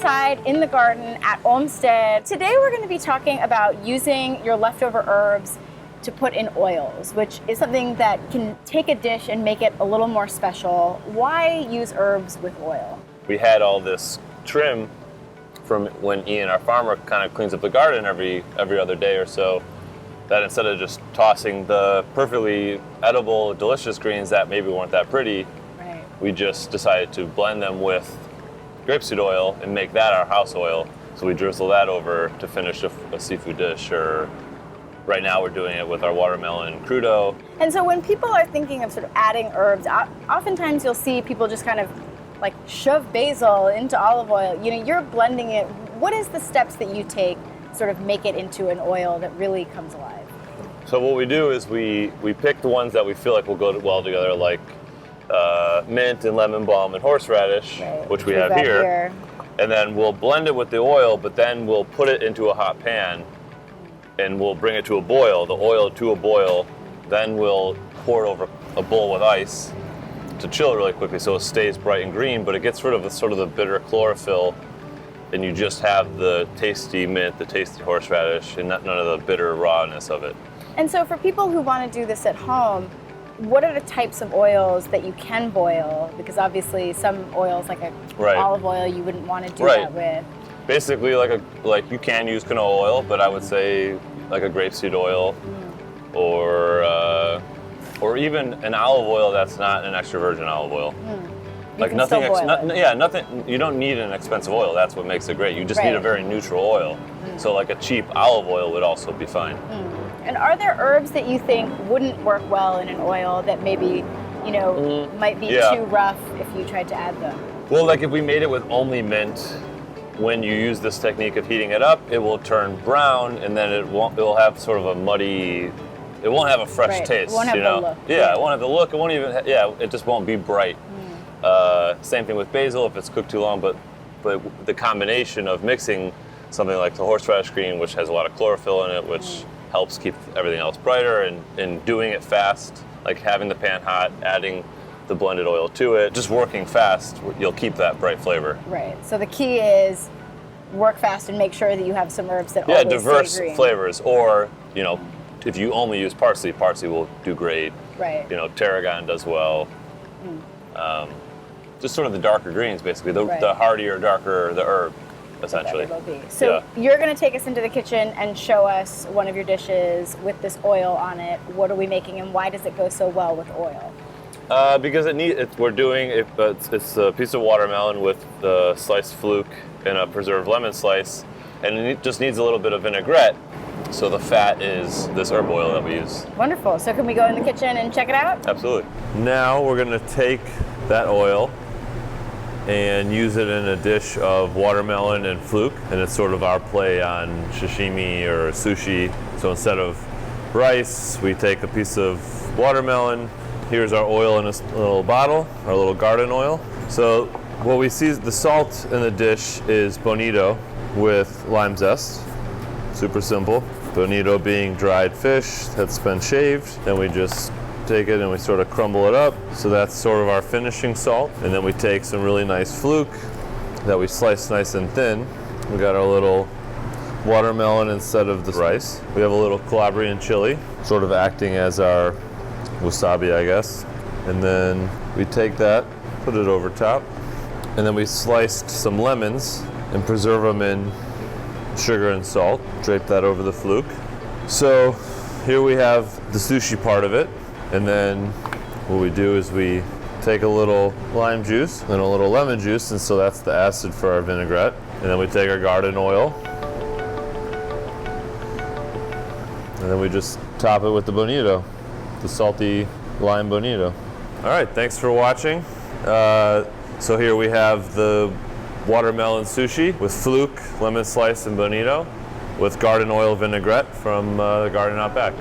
outside in the garden at Olmsted. Today we're going to be talking about using your leftover herbs to put in oils, which is something that can take a dish and make it a little more special. Why use herbs with oil? We had all this trim from when Ian, our farmer, kind of cleans up the garden every other day or so, that instead of just tossing the perfectly edible, delicious greens that maybe weren't that pretty, right, we just decided to blend them with grapeseed oil and make that our house oil. So we drizzle that over to finish a seafood dish, or right now we're doing it with our watermelon crudo. And so when people are thinking of sort of adding herbs, oftentimes you'll see people just kind of like shove basil into olive oil. You know, you're blending it. What is the steps that you take sort of make it into an oil that really comes alive? So what we do is we pick the ones that we feel like will go well together, like mint and lemon balm and horseradish, right, which we have here. And then we'll blend it with the oil, but then we'll put it into a hot pan and we'll bring it to a boil, the oil to a boil. Then we'll pour it over a bowl with ice to chill it really quickly so it stays bright and green, but it gets rid of the bitter chlorophyll, and you just have the tasty mint, the tasty horseradish, and none of the bitter rawness of it. And so for people who want to do this at home, what are the types of oils that you can boil? Because obviously some oils, like olive oil, you wouldn't want to do that with. Basically, like you can use canola oil, but I would say like a grapeseed oil, or even an olive oil that's not an extra virgin olive oil. Like nothing. Nothing. You don't need an expensive oil. That's what makes it great. You just need a very neutral oil. So like a cheap olive oil would also be fine. And are there herbs that you think wouldn't work well in an oil that maybe, you know, might be too rough if you tried to add them? Well, like if we made it with only mint, when you use this technique of heating it up, it will turn brown, and then it will have sort of a muddy. It won't have a fresh taste. It won't have the look. Yeah, it won't have the look. It won't even. It just won't be bright. Same thing with basil if it's cooked too long, but the combination of mixing something like the horseradish green, which has a lot of chlorophyll in it, which helps keep everything else brighter, and doing it fast, like having the pan hot, adding the blended oil to it, just working fast, you'll keep that bright flavor. Right. So the key is work fast and make sure that you have some herbs that always diverse stay green. Flavors, or if you only use parsley will do great. Right. Tarragon does well. Just sort of the darker greens, basically. The hardier, darker the herb, essentially. So you're going to take us into the kitchen and show us one of your dishes with this oil on it. What are we making, and why does it go so well with oil? Because it's a piece of watermelon with the sliced fluke and a preserved lemon slice, and it just needs a little bit of vinaigrette. So the fat is this herb oil that we use. Wonderful. So can we go in the kitchen and check it out? Absolutely. Now we're going to take that oil and use it in a dish of watermelon and fluke, and it's sort of our play on sashimi or sushi. So instead of rice, we take a piece of watermelon. Here's our oil in a little bottle, our little garden oil. So what we see is the salt in the dish is bonito with lime zest. Super simple. Bonito being dried fish that's been shaved. Then we just take it and we sort of crumble it up. So that's sort of our finishing salt. And then we take some really nice fluke that we slice nice and thin. We got our little watermelon instead of the rice. We have a little Calabrian chili, sort of acting as our wasabi, I guess. And then we take that, put it over top. And then we sliced some lemons and preserve them in sugar and salt. Drape that over the fluke. So here we have the sushi part of it. And then what we do is we take a little lime juice and a little lemon juice, and so that's the acid for our vinaigrette. And then we take our garden oil, and then we just top it with the bonito, the salty lime bonito. All right, thanks for watching. So here we have the watermelon sushi with fluke, lemon slice, and bonito with garden oil vinaigrette from the garden out back.